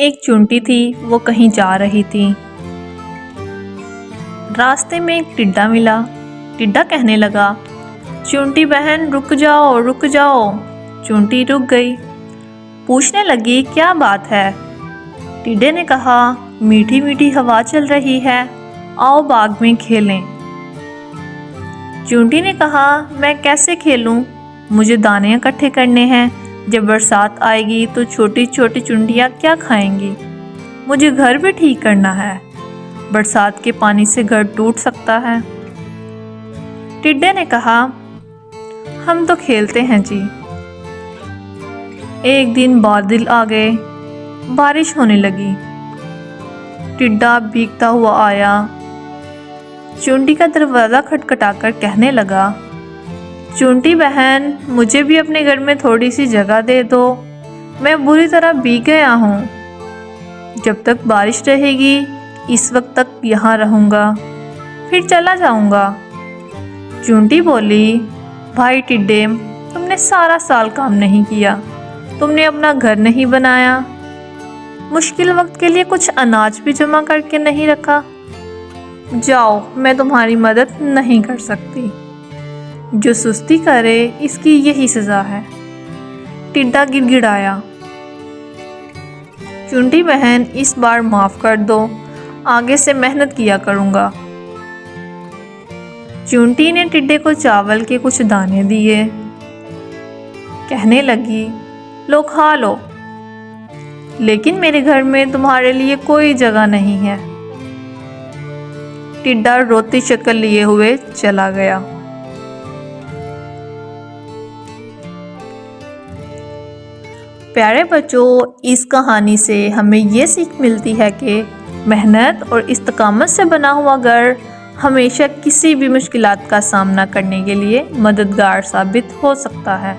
एक चूंटी थी, वो कहीं जा रही थी। रास्ते में एक टिड्डा मिला। टिड्डा कहने लगा, चूंटी बहन रुक जाओ रुक जाओ। चूंटी रुक गई। पूछने लगी, क्या बात है? टिड्डे ने कहा, मीठी मीठी हवा चल रही है, आओ बाग में खेलें। चूंटी ने कहा, मैं कैसे खेलूं? मुझे दाने इकट्ठे करने हैं। जब बरसात आएगी तो छोटी छोटी चुंटियाँ क्या खाएंगी? मुझे घर भी ठीक करना है, बरसात के पानी से घर टूट सकता है। टिड्डे ने कहा, हम तो खेलते हैं जी। एक दिन बादल आ गए, बारिश होने लगी। टिड्डा भीगता हुआ आया। चूंटी का दरवाज़ा खटखटाकर कहने लगा, चूंटी बहन मुझे भी अपने घर में थोड़ी सी जगह दे दो, मैं बुरी तरह भीग गया हूँ। जब तक बारिश रहेगी इस वक्त तक यहाँ रहूँगा, फिर चला जाऊँगा। चूंटी बोली, भाई टिड्डे, तुमने सारा साल काम नहीं किया, तुमने अपना घर नहीं बनाया, मुश्किल वक्त के लिए कुछ अनाज भी जमा करके नहीं रखा। जाओ, मैं तुम्हारी मदद नहीं कर सकती। जो सुस्ती करे इसकी यही सज़ा है। टिड्डा गिड़गिड़ाया, चूंटी बहन इस बार माफ़ कर दो, आगे से मेहनत किया करूँगा। चूंटी ने टिड्डे को चावल के कुछ दाने दिए। कहने लगी, लो खा लो, लेकिन मेरे घर में तुम्हारे लिए कोई जगह नहीं है। टिड्डा रोती शक्ल लिए हुए चला गया। प्यारे बच्चों, इस कहानी से हमें ये सीख मिलती है कि मेहनत और इस्तकामत से बना हुआ घर हमेशा किसी भी मुश्किलात का सामना करने के लिए मददगार साबित हो सकता है।